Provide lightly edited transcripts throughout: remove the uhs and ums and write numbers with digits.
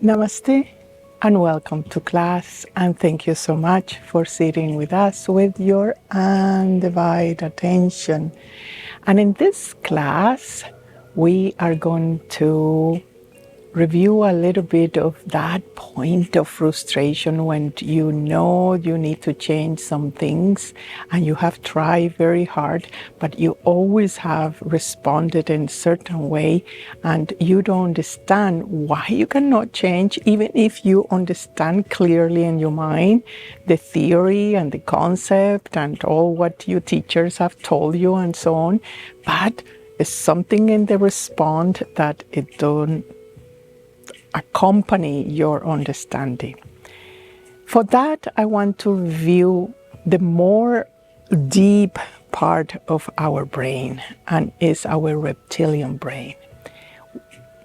Namaste and welcome to class, and thank you so much for sitting with us with your undivided attention. And in this class, we are going to review a little bit of that point of frustration when you know you need to change some things and you have tried very hard, but you always have responded in a certain way and you don't understand why you cannot change, even if you understand clearly in your mind the theory and the concept and all what your teachers have told you and so on. But it's something in the response that it don't accompany your understanding. For that, I want to review the more deep part of our brain, and is our reptilian brain.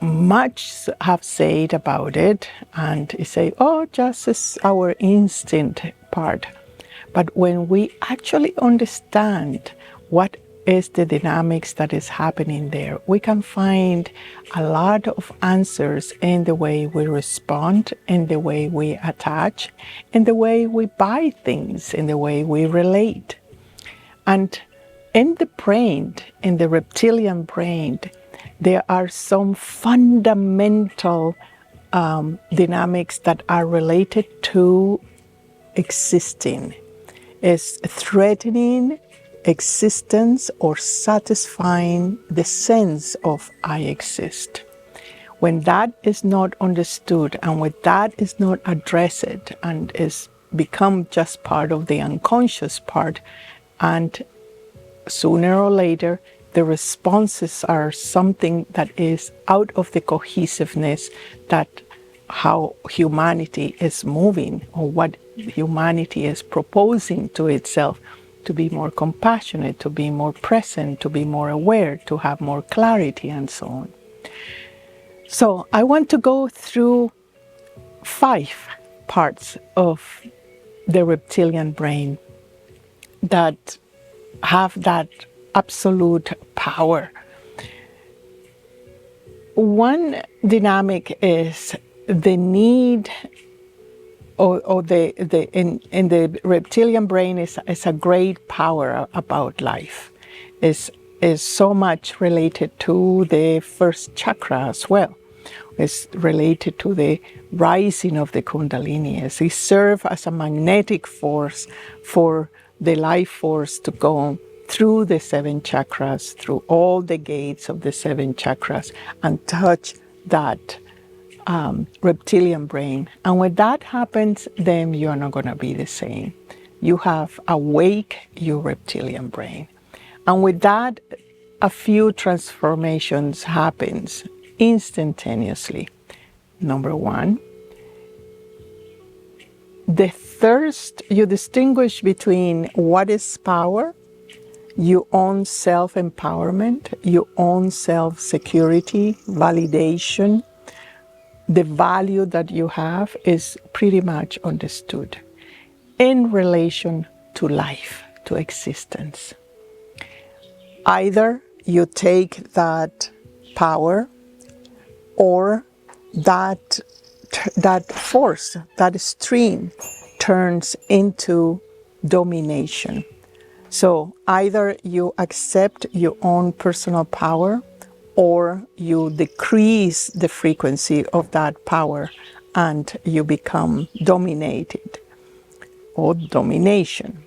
Much have said about it, and say, oh, just as our instinct part. But when we actually understand what is the dynamics that is happening there, we can find a lot of answers in the way we respond, in the way we attach, in the way we buy things, in the way we relate. And in the brain, in the reptilian brain, there are some fundamental dynamics that are related to existing. Is threatening existence or satisfying the sense of I exist. When that is not understood and when that is not addressed and is become just part of the unconscious part, and sooner or later the responses are something that is out of the cohesiveness that how humanity is moving or what humanity is proposing to itself, to be more compassionate, to be more present, to be more aware, to have more clarity, and so on. So I want to go through 5 parts of the reptilian brain that have that absolute power. One dynamic is the need, or in the reptilian brain is a great power about life. Is so much related to the first chakra as well. It's related to the rising of the Kundalini. It serves as a magnetic force for the life force to go through the 7 chakras, through all the gates of the 7 chakras, and touch that reptilian brain. And when that happens, then you're not going to be the same. You have awake your reptilian brain. And with that, a few transformations happens instantaneously. Number 1, the thirst, you distinguish between what is power, your own self-empowerment, your own self-security, validation. The value that you have is pretty much understood in relation to life, to existence. Either you take that power or that force, that stream turns into domination. So either you accept your own personal power or you decrease the frequency of that power and you become dominated or domination.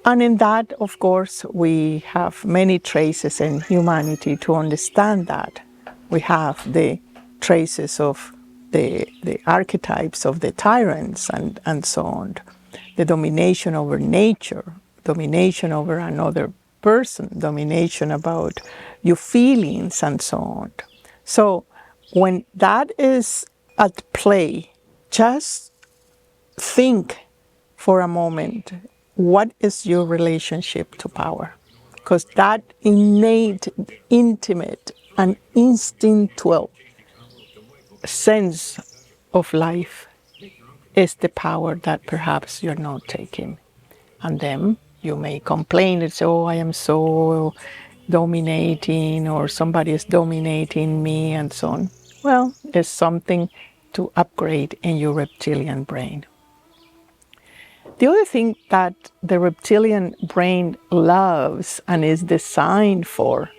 And in that, of course, we have many traces in humanity to understand that. We have the traces of the archetypes of the tyrants and so on. The domination over nature, domination over another person, domination about your feelings and so on. So when that is at play, just think for a moment, what is your relationship to power? Because that innate, intimate, and instinctual sense of life is the power that perhaps you're not taking. And then you may complain and say, oh, I am so dominating, or somebody is dominating me, and so on. Well, there's something to upgrade in your reptilian brain. The other thing that the reptilian brain loves and is designed for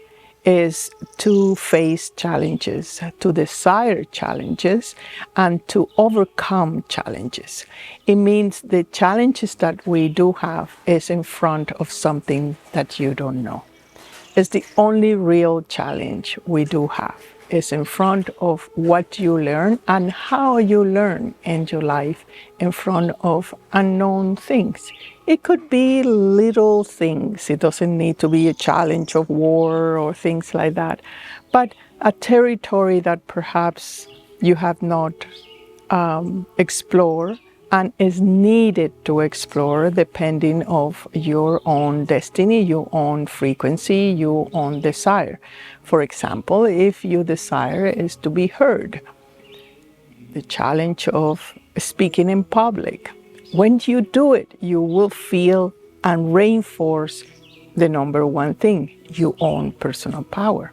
is to face challenges, to desire challenges, and to overcome challenges. It means the challenges that we do have is in front of something that you don't know. It's the only real challenge we do have. It's in front of what you learn and how you learn in your life in front of unknown things. It could be little things. It doesn't need to be a challenge of war or things like that, but a territory that perhaps you have not explored and is needed to explore depending of your own destiny, your own frequency, your own desire. For example, if your desire is to be heard, the challenge of speaking in public, when you do it, you will feel and reinforce the number one thing, your own personal power.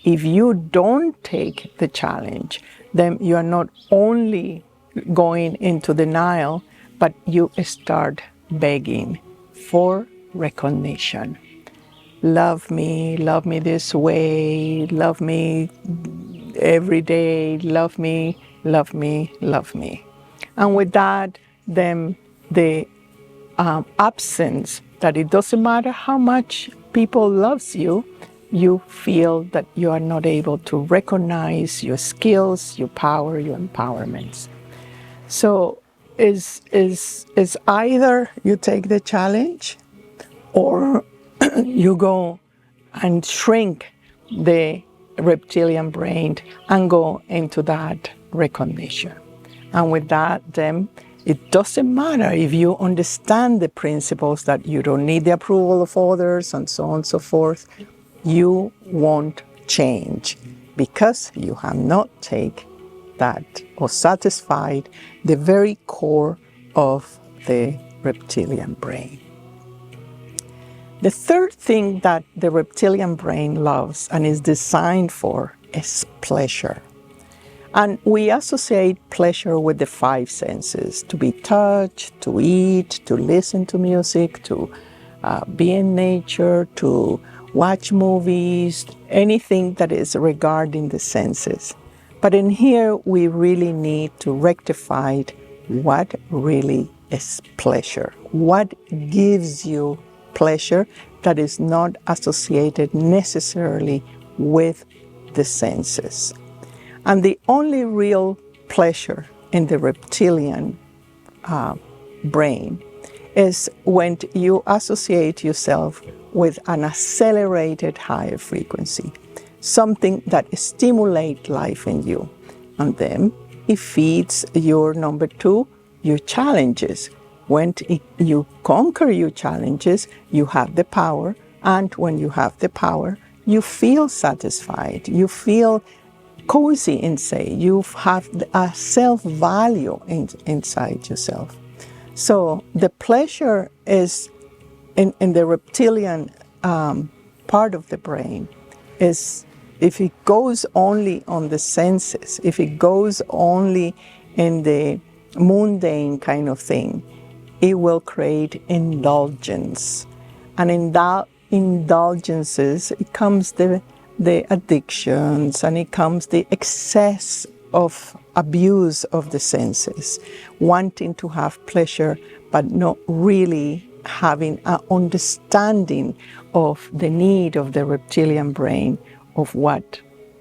If you don't take the challenge, then you are not only going into denial, but you start begging for recognition. Love me this way, love me every day, love me, love me, love me. And with that, then the absence that it doesn't matter how much people loves you, you feel that you are not able to recognize your skills, your power, your empowerments. So is either you take the challenge or you go and shrink the reptilian brain and go into that recognition. And with that, then it doesn't matter if you understand the principles that you don't need the approval of others and so on and so forth, you won't change because you have not taken that or satisfied the very core of the reptilian brain. The third thing that the reptilian brain loves and is designed for is pleasure. And we associate pleasure with the five senses: to be touched, to eat, to listen to music, to be in nature, to watch movies, anything that is regarding the senses. But in here, we really need to rectify what really is pleasure. What gives you pleasure that is not associated necessarily with the senses. And the only real pleasure in the reptilian brain is when you associate yourself with an accelerated higher frequency, something that stimulates life in you. And then it feeds your number two, your challenges. When you conquer your challenges, you have the power. And when you have the power, you feel satisfied. You feel cozy inside. You have a self-value inside yourself. So the pleasure is in the reptilian part of the brain is if it goes only on the senses, if it goes only in the mundane kind of thing, it will create indulgence. And in that indulgences, it comes the addictions, and it comes the excess of abuse of the senses, wanting to have pleasure, but not really having an understanding of the need of the reptilian brain of what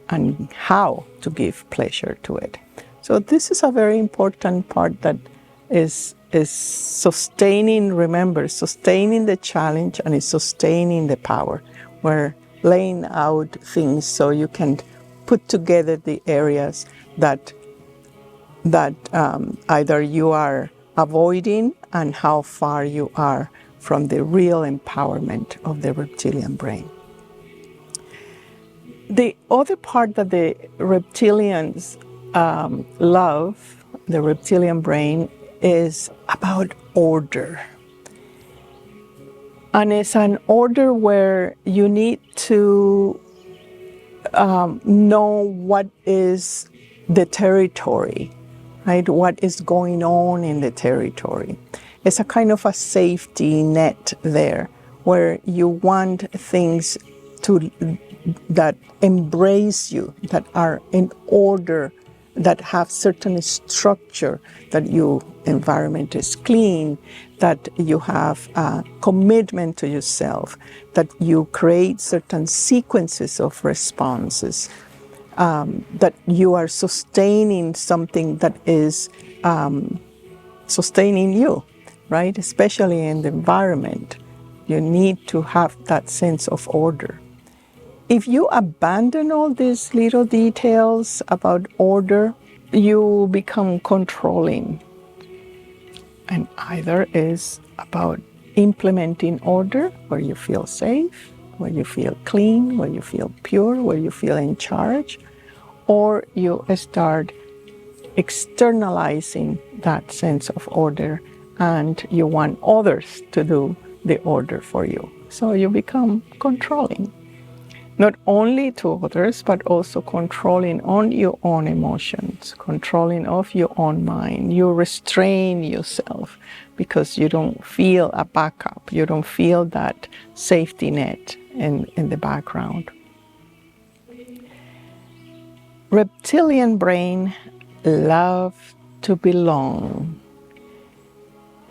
and how to give pleasure to it. So this is a very important part that is sustaining, remember, sustaining the challenge and is sustaining the power. We're laying out things so you can put together the areas that either you are avoiding and how far you are from the real empowerment of the reptilian brain. The other part that the reptilians love, the reptilian brain, is about order. And it's an order where you need to know what is the territory right? What is going on in the territory. It's a kind of a safety net there where you want things to that embrace you, that are in order, that have certain structure, that your environment is clean, that you have a commitment to yourself, that you create certain sequences of responses, that you are sustaining something that is sustaining you, right? Especially in the environment. You need to have that sense of order. If you abandon all these little details about order, you become controlling. And either is about implementing order where you feel safe, where you feel clean, where you feel pure, where you feel in charge, or you start externalizing that sense of order and you want others to do the order for you. So you become controlling. Not only to others, but also controlling on your own emotions, controlling of your own mind. You restrain yourself because you don't feel a backup. You don't feel that safety net in the background. Reptilian brain love to belong.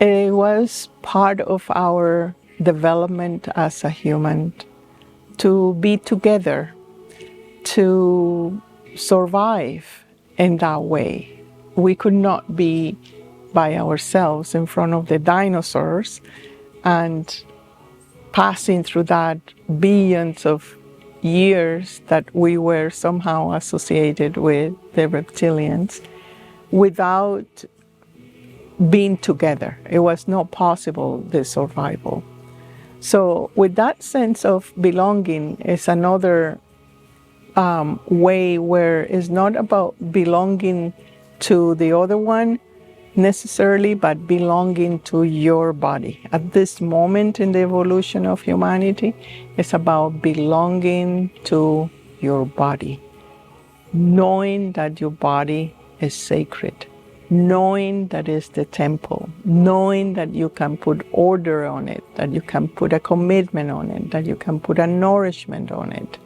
It was part of our development as a human to be together, to survive in that way. We could not be by ourselves in front of the dinosaurs and passing through that billions of years that we were somehow associated with the reptilians without being together. It was not possible, the survival. So with that sense of belonging is another way where it's not about belonging to the other one necessarily, but belonging to your body. At this moment in the evolution of humanity, it's about belonging to your body, knowing that your body is sacred, knowing that it's the temple, knowing that you can put order on it, that you can put a commitment on it, that you can put a nourishment on it.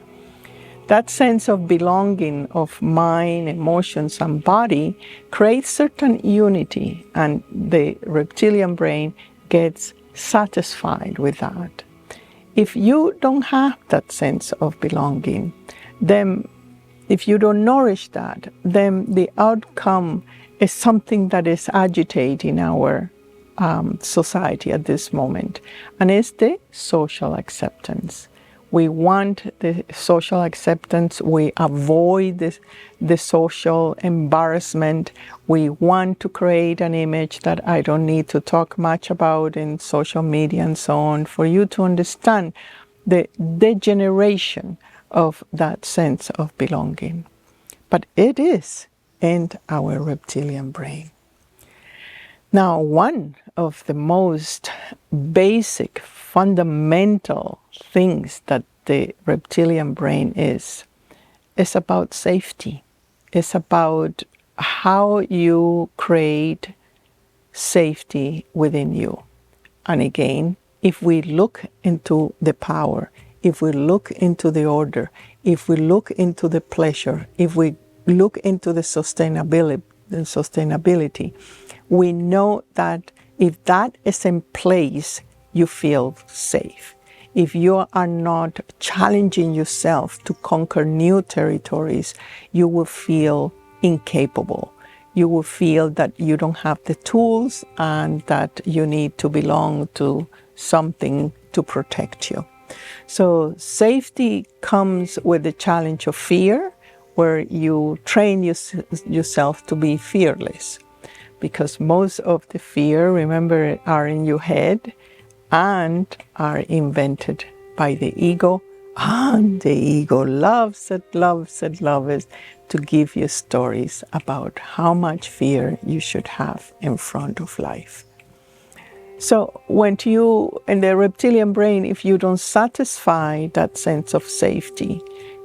That sense of belonging of mind, emotions, and body creates certain unity, and the reptilian brain gets satisfied with that. If you don't have that sense of belonging, then if you don't nourish that, then the outcome is something that is agitating our society at this moment, and it's the social acceptance. We want the social acceptance. We avoid the social embarrassment. We want to create an image that I don't need to talk much about in social media and so on, for you to understand the degeneration of that sense of belonging. But it is in our reptilian brain. Now, one of the most basic, fundamental things that the reptilian brain is about safety. It's about how you create safety within you. And again, if we look into the power, if we look into the order, if we look into the pleasure, if we look into the sustainability, we know that if that is in place, you feel safe. If you are not challenging yourself to conquer new territories, you will feel incapable. You will feel that you don't have the tools and that you need to belong to something to protect you. So safety comes with the challenge of fear, where you train yourself to be fearless. Because most of the fear, remember, are in your head and are invented by the ego. And the ego loves to give you stories about how much fear you should have in front of life. So when you, in the reptilian brain, if you don't satisfy that sense of safety,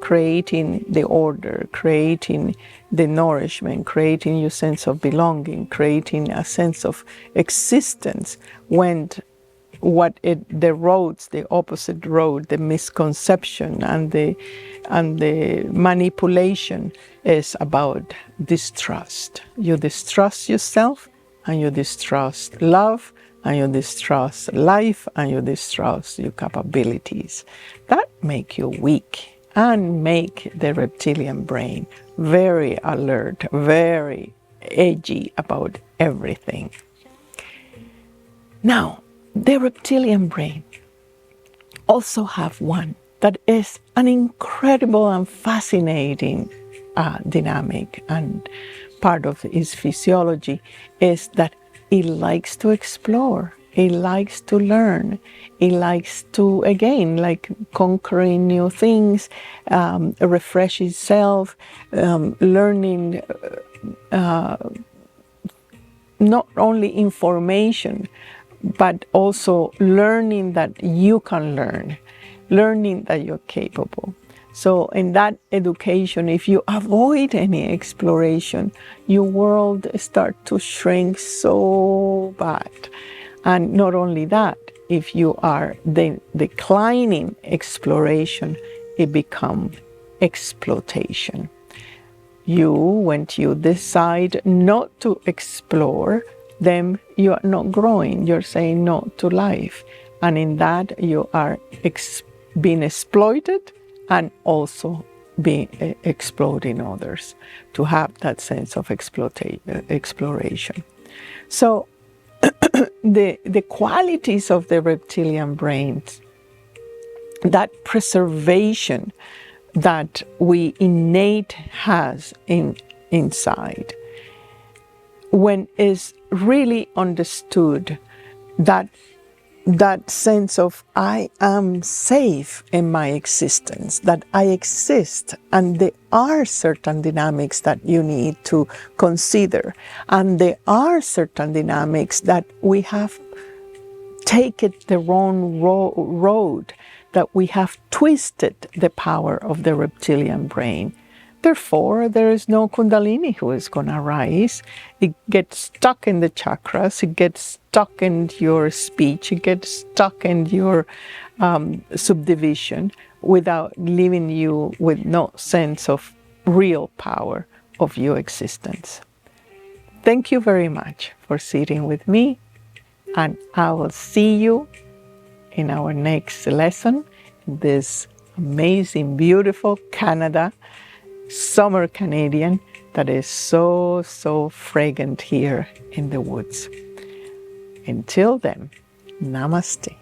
creating the order, creating the nourishment, creating your sense of belonging, creating a sense of existence, when the roads, the opposite road, the misconception and the manipulation is about distrust. You distrust yourself, and you distrust love, and you distrust life, and you distrust your capabilities. That make you weak and make the reptilian brain very alert, very edgy about everything. Now, the reptilian brain also have one that is an incredible and fascinating dynamic, and part of its physiology is that it likes to explore, it likes to learn, it likes to, again, like conquering new things, refresh itself, learning not only information, but also learning that you can learn, learning that you're capable. So in that education, if you avoid any exploration, your world starts to shrink so bad. And not only that, if you are declining exploration, it becomes exploitation. When you decide not to explore, then you are not growing. You're saying no to life. And in that, you are being exploited and also exploiting others to have that sense of exploration. So the qualities of the reptilian brain, that preservation that we innate has inside, when is really understood, that sense of I am safe in my existence, that I exist, and there are certain dynamics that you need to consider, and there are certain dynamics that we have taken the wrong road, that we have twisted the power of the reptilian brain. Therefore, there is no Kundalini who is going to rise. It gets stuck in the chakras, it gets stuck in your speech, it gets stuck in your subdivision, without leaving you with no sense of real power of your existence. Thank you very much for sitting with me, and I will see you in our next lesson in this amazing, beautiful Canada, summer Canadian, that is so fragrant here in the woods. Until then, namaste.